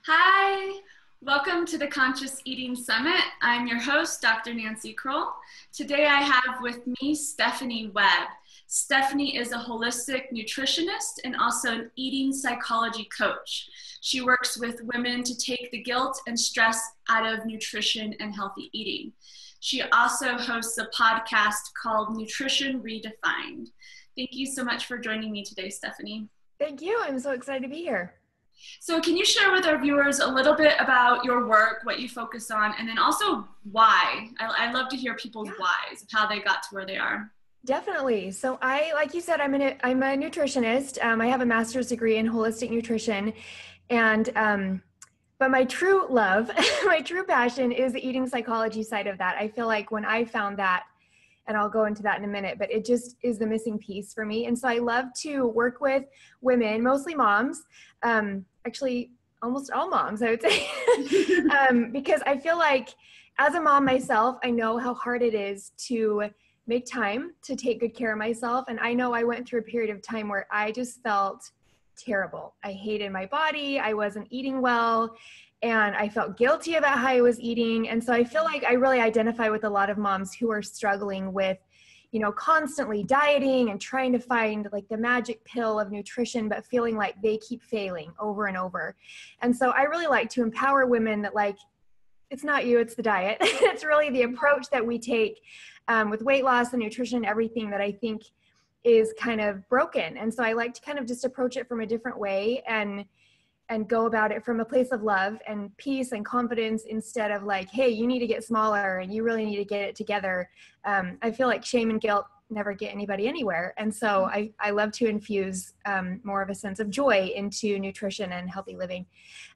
Hi, welcome to the Conscious Eating Summit. I'm your host, Dr. Nancy Kroll. Today I have with me Stephanie Webb. Stephanie is a holistic nutritionist and also an eating psychology coach. She works with women to take the guilt and stress out of nutrition and healthy eating. She also hosts a podcast called Nutrition Redefined. Thank you so much for joining me today, Stephanie. Thank you. I'm so excited to be here. So can you share with our viewers a little bit about your work, what you focus on, and then also why? I love to hear people's whys of how they got to where they are. Definitely. So like you said, I'm a nutritionist. I have a master's degree in holistic nutrition, and but my true love, my true passion is the eating psychology side of that. I feel like when I found that, and I'll go into that in a minute, but it just is the missing piece for me. And so I love to work with women, mostly moms, actually almost all moms, I would say, because I feel like as a mom myself, I know how hard it is to make time to take good care of myself. And I know I went through a period of time where I just felt terrible. I hated my body. I wasn't eating well. And I felt guilty about how I was eating. And so I feel like I really identify with a lot of moms who are struggling with, constantly dieting and trying to find like the magic pill of nutrition, but feeling like they keep failing over and over. And so I really like to empower women that it's not you, it's the diet. It's really the approach that we take with weight loss and nutrition, everything that I think is kind of broken. And so I like to kind of just approach it from a different way and go about it from a place of love and peace and confidence instead of like, hey, you need to get smaller and you really need to get it together. I feel like shame and guilt never get anybody anywhere. And so I love to infuse more of a sense of joy into nutrition and healthy living.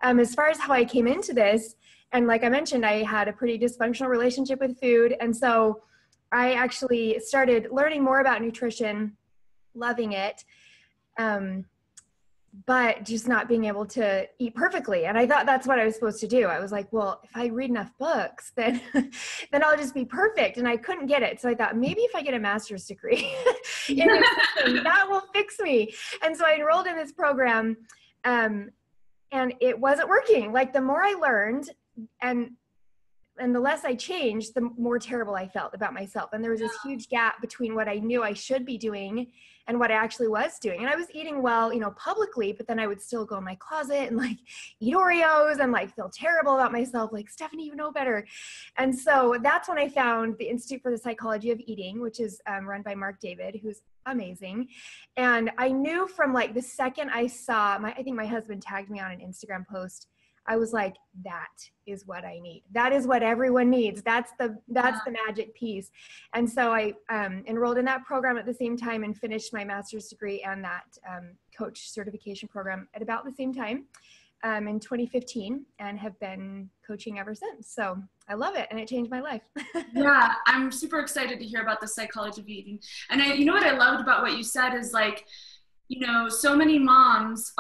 As far as how I came into this, and like I mentioned, I had a pretty dysfunctional relationship with food. And so I actually started learning more about nutrition, loving it. But just not being able to eat perfectly. And I thought that's what I was supposed to do. I was like, well, if I read enough books, then I'll just be perfect. And I couldn't get it. So I thought maybe if I get a master's degree in nutrition, that will fix me. And so I enrolled in this program and it wasn't working. Like the more I learned and the less I changed, the more terrible I felt about myself. And there was this huge gap between what I knew I should be doing and what I actually was doing. And I was eating well, publicly, but then I would still go in my closet and eat Oreos and feel terrible about myself. Like, Stephanie, you know better. And so that's when I found the Institute for the Psychology of Eating, which is run by Mark David, who's amazing. And I knew from the second I saw I think my husband tagged me on an Instagram post. I was like, that is what I need. That is what everyone needs. That's the magic piece. And so I enrolled in that program at the same time and finished my master's degree and that coach certification program at about the same time in 2015 and have been coaching ever since. So I love it and it changed my life. Yeah, I'm super excited to hear about the psychology of eating. And what I loved about what you said is so many moms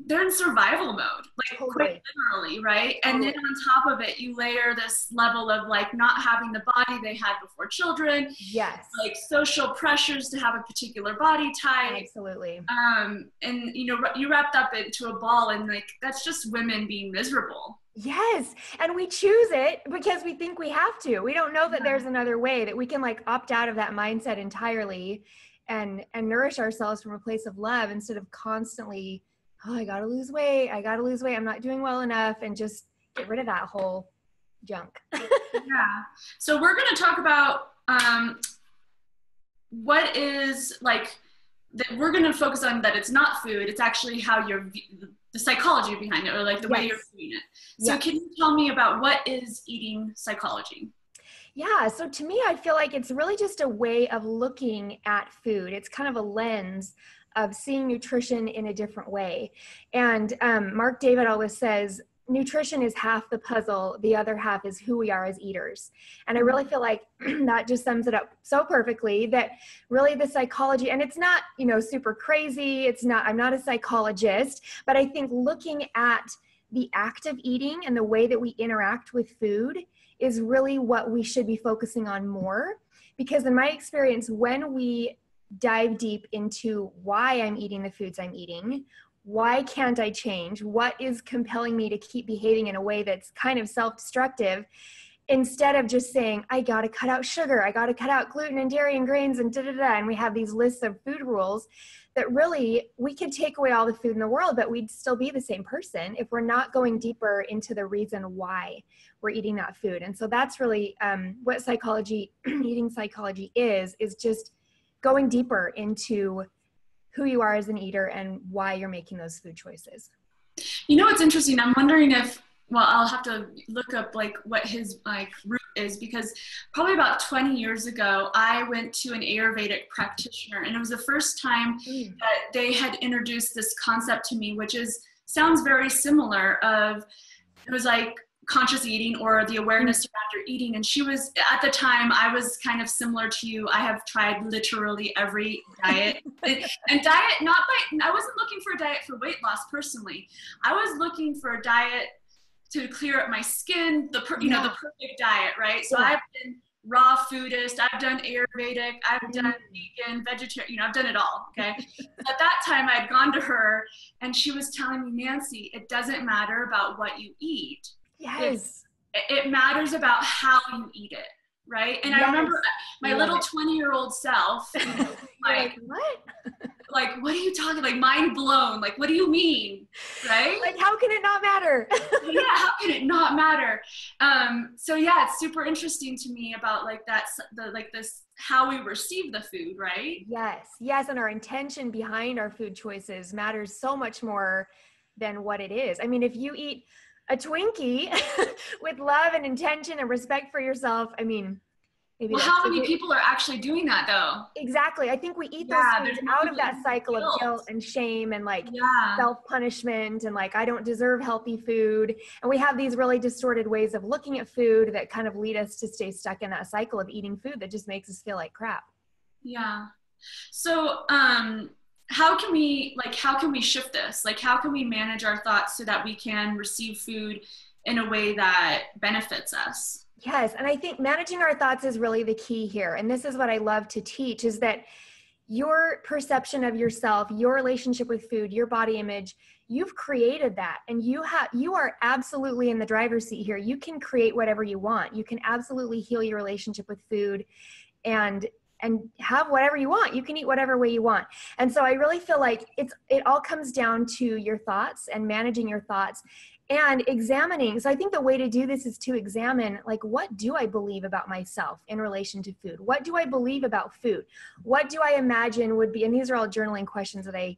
they're in survival mode, Totally. Quite literally, right? And then on top of it, you layer this level of not having the body they had before children. Yes. Social pressures to have a particular body type. Absolutely. And you wrapped up into a ball and that's just women being miserable. Yes. And we choose it because we think we have to. We don't know that there's another way, that we can opt out of that mindset entirely and nourish ourselves from a place of love instead of constantly, oh, I got to lose weight. I'm not doing well enough, and just get rid of that whole junk. Yeah. So we're going to talk about what is that we're going to focus on that it's not food. It's actually how the psychology behind it, or the way you're doing it. So Can you tell me about what is eating psychology? Yeah. So to me, I feel like it's really just a way of looking at food. It's kind of a lens of seeing nutrition in a different way. And Mark David always says, nutrition is half the puzzle. The other half is who we are as eaters. And I really feel like that just sums it up so perfectly, that really the psychology, and it's not, super crazy. I'm not a psychologist, but I think looking at the act of eating and the way that we interact with food is really what we should be focusing on more. Because in my experience, when we dive deep into why I'm eating the foods I'm eating, why can't I change? What is compelling me to keep behaving in a way that's kind of self-destructive, instead of just saying, I got to cut out sugar, I got to cut out gluten and dairy and grains and and we have these lists of food rules that really, we could take away all the food in the world, but we'd still be the same person if we're not going deeper into the reason why we're eating that food. And so that's really what psychology, eating psychology is just going deeper into who you are as an eater and why you're making those food choices. You know, it's interesting. I'm wondering if, well, I'll have to look up like what his like root is, because probably about 20 years ago, I went to an Ayurvedic practitioner, and it was the first time that they had introduced this concept to me, which sounds very similar of, it was like conscious eating or the awareness around your eating. And she was, at the time, I was kind of similar to you. I have tried literally every diet and diet, I wasn't looking for a diet for weight loss personally. I was looking for a diet to clear up my skin, the perfect diet, right? So I've been raw foodist, I've done Ayurvedic, I've done vegan, vegetarian, I've done it all, okay? At that time, I'd gone to her and she was telling me, Nancy, it doesn't matter about what you eat. Yes. It matters about how you eat it, right? And I remember my little 20-year-old self, like, what? Like, what are you talking? Like, mind blown. Like, what do you mean? Right? Like, how can it not matter? Yeah, how can it not matter? So yeah, it's super interesting to me about like this, how we receive the food, right? Yes, and our intention behind our food choices matters so much more than what it is. I mean, if you eat a Twinkie with love and intention and respect for yourself, I mean, maybe how many people are actually doing that though? Exactly. I think we eat those foods out of that cycle of guilt and shame and like self-punishment and like, I don't deserve healthy food. And we have these really distorted ways of looking at food that kind of lead us to stay stuck in that cycle of eating food that just makes us feel like crap. Yeah. So, how can we shift this? Like, how can we manage our thoughts so that we can receive food in a way that benefits us? Yes. And I think managing our thoughts is really the key here. And this is what I love to teach, is that your perception of yourself, your relationship with food, your body image, you've created that. And you are absolutely in the driver's seat here. You can create whatever you want. You can absolutely heal your relationship with food and have whatever you want. You can eat whatever way you want. And so I really feel like it all comes down to your thoughts and managing your thoughts and examining. So I think the way to do this is to examine, like, what do I believe about myself in relation to food? What do I believe about food? What do I imagine would be, and these are all journaling questions that I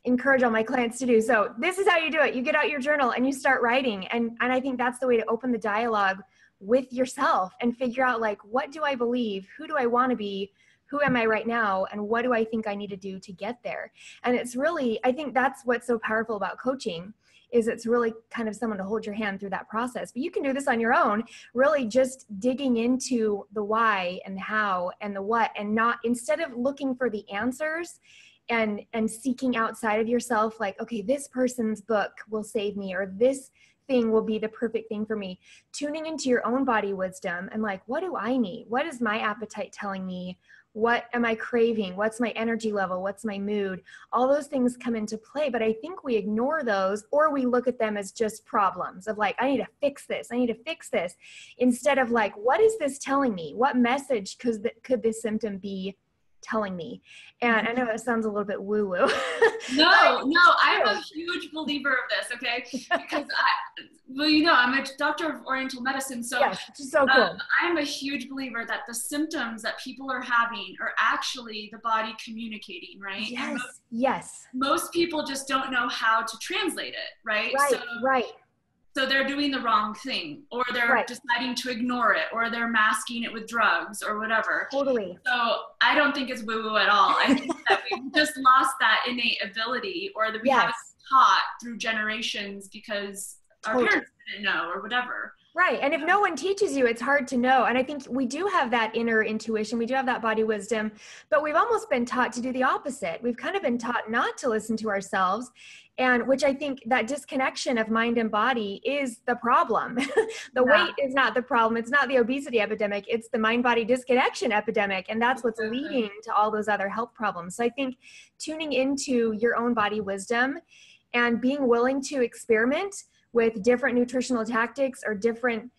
encourage all my clients to do. So this is how you do it. You get out your journal and you start writing. And I think that's the way to open the dialogue with yourself and figure out, like, what do I believe? Who do I want to be? Who am I right now? And what do I think I need to do to get there? And it's really, I think that's what's so powerful about coaching, is it's really kind of someone to hold your hand through that process. But you can do this on your own, really just digging into the why and the how and the what, and not, instead of looking for the answers and seeking outside of yourself, like, okay, this person's book will save me, or this thing will be the perfect thing for me. Tuning into your own body wisdom and like, what do I need? What is my appetite telling me? What am I craving? What's my energy level? What's my mood? All those things come into play, but I think we ignore those, or we look at them as just problems of like, I need to fix this. I need to fix this, instead of like, what is this telling me? What message could this symptom be telling me? And I know it sounds a little bit woo-woo. No, I'm a huge believer of this, okay? Because I'm a doctor of Oriental medicine, so, yes, so cool. I'm a huge believer that the symptoms that people are having are actually the body communicating, right? Yes. Most people just don't know how to translate it, right? Right. So they're doing the wrong thing, or they're deciding to ignore it, or they're masking it with drugs or whatever. Totally. So I don't think it's woo-woo at all. I think that we've just lost that innate ability, or that we haven't taught through generations because our parents didn't know or whatever. Right. And if no one teaches you, it's hard to know. And I think we do have that inner intuition. We do have that body wisdom, but we've almost been taught to do the opposite. We've kind of been taught not to listen to ourselves, and which I think that disconnection of mind and body is the problem. The weight is not the problem. It's not the obesity epidemic. It's the mind-body disconnection epidemic. And that's what's leading to all those other health problems. So I think tuning into your own body wisdom and being willing to experiment with different nutritional tactics or different,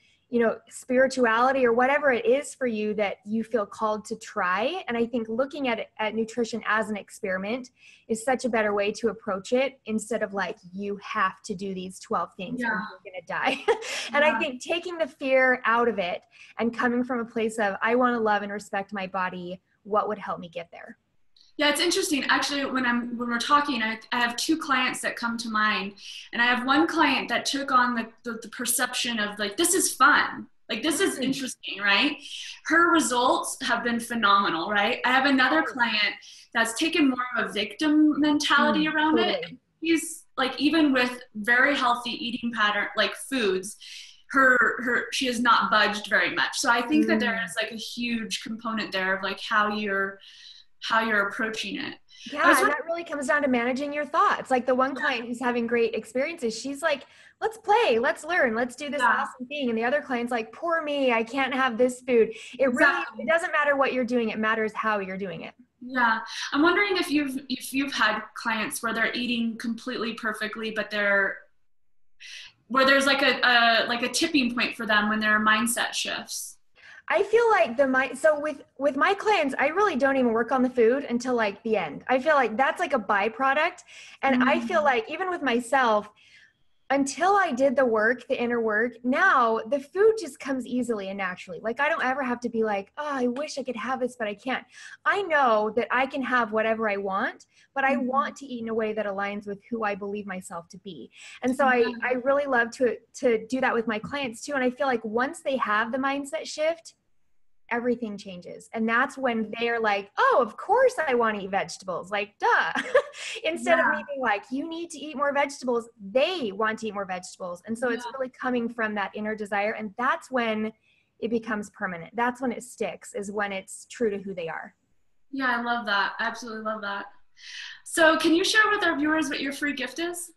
spirituality or whatever it is for you that you feel called to try. And I think looking at nutrition as an experiment is such a better way to approach it, instead of like, you have to do these 12 things or you're going to die. And I think taking the fear out of it and coming from a place of, I want to love and respect my body, what would help me get there? Yeah, it's interesting. Actually, when we're talking, I have two clients that come to mind, and I have one client that took on the perception of like, this is fun, like this is interesting, right? Her results have been phenomenal, right? I have another client that's taken more of a victim mentality around it. He's like, even with very healthy eating pattern, like foods, she has not budged very much. So I think that there is like a huge component there of like how you're approaching it. Yeah, and that really comes down to managing your thoughts. Like the one client who's having great experiences, she's like, let's play, let's learn, let's do this awesome thing. And the other client's like, poor me, I can't have this food. It doesn't matter what you're doing, it matters how you're doing it. Yeah. I'm wondering if you've had clients where they're eating completely perfectly, but where there's like a tipping point for them when their mindset shifts. I feel like so with my clients, I really don't even work on the food until like the end. I feel like that's like a byproduct. And I feel like even with myself, until I did the work, the inner work, now the food just comes easily and naturally. Like I don't ever have to be like, oh, I wish I could have this, but I can't. I know that I can have whatever I want, but I want to eat in a way that aligns with who I believe myself to be. And so I really love to do that with my clients too. And I feel like once they have the mindset shift, everything changes. And that's when they're like, oh, of course I want to eat vegetables. Like, duh. Instead of me being like, you need to eat more vegetables, they want to eat more vegetables. And so it's really coming from that inner desire. And that's when it becomes permanent. That's when it sticks, is when it's true to who they are. Yeah, I love that. I absolutely love that. So can you share with our viewers what your free gift is?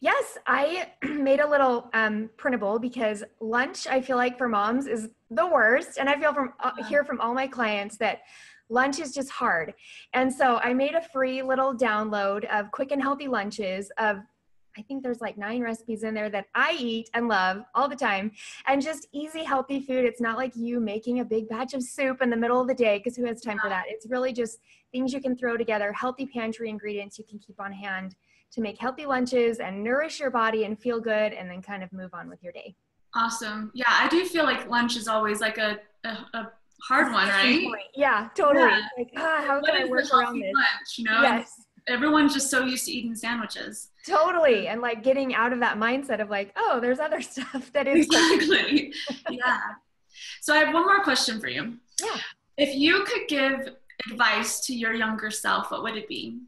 Yes, I made a little printable, because lunch, I feel like for moms is the worst. And I feel hear from all my clients that lunch is just hard. And so I made a free little download of quick and healthy lunches of, I think there's like 9 recipes in there that I eat and love all the time, and just easy, healthy food. It's not like you making a big batch of soup in the middle of the day, because who has time for that? It's really just things you can throw together, healthy pantry ingredients you can keep on hand to make healthy lunches and nourish your body and feel good, and then kind of move on with your day. Awesome. Yeah, I do feel like lunch is always like a hard one, right? Yeah, totally. Yeah. Like, how can I work around this? Lunch, Yes. Everyone's just so used to eating sandwiches. Totally. And like getting out of that mindset of like, oh, there's other stuff that is. Exactly. Yeah. So I have one more question for you. Yeah. If you could give advice to your younger self, what would it be?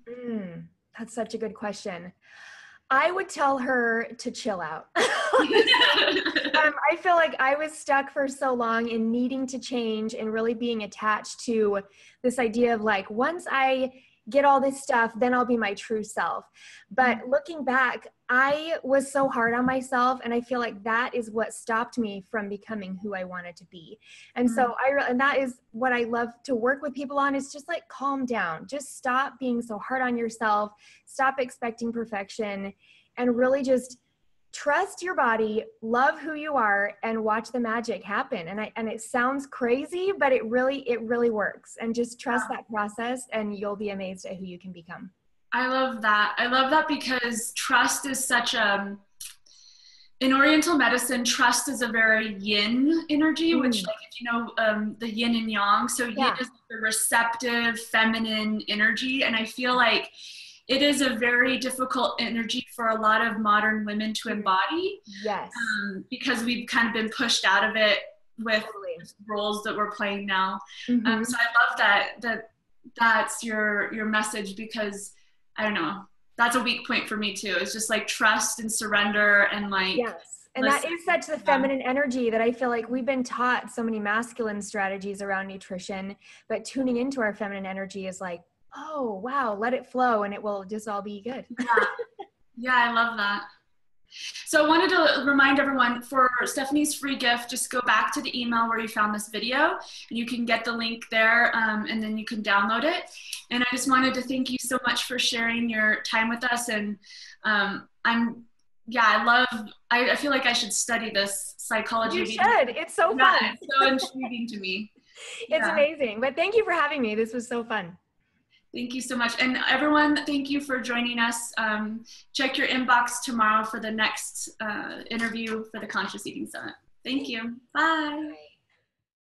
That's such a good question. I would tell her to chill out. I feel like I was stuck for so long in needing to change and really being attached to this idea of like, once I get all this stuff, then I'll be my true self. But looking back, I was so hard on myself, and I feel like that is what stopped me from becoming who I wanted to be. And so and that is what I love to work with people on, is just like, calm down, just stop being so hard on yourself, stop expecting perfection, and really just trust your body, love who you are, and watch the magic happen. And it sounds crazy, but it really works. And just trust that process, and you'll be amazed at who you can become. I love that. I love that, because trust is such in Oriental medicine, trust is a very yin energy, which, like, if you know the yin and yang, so yin is the receptive, feminine energy. And I feel like it is a very difficult energy for a lot of modern women to embody. Yes. Because we've kind of been pushed out of it with roles that we're playing now. So I love that's your message, because I don't know, that's a weak point for me too. It's just like trust and surrender and like. Yes. And that is such the feminine energy that I feel like we've been taught so many masculine strategies around nutrition, but tuning into our feminine energy is like, oh, wow, let it flow and it will just all be good. Yeah, I love that. So I wanted to remind everyone for Stephanie's free gift, just go back to the email where you found this video and you can get the link there and then you can download it. And I just wanted to thank you so much for sharing your time with us. And I feel like I should study this psychology. You should. It's so fun. It's so intriguing to me. It's amazing. But thank you for having me. This was so fun. Thank you so much. And everyone, thank you for joining us. Check your inbox tomorrow for the next interview for the Conscious Eating Summit. Thank you. Bye.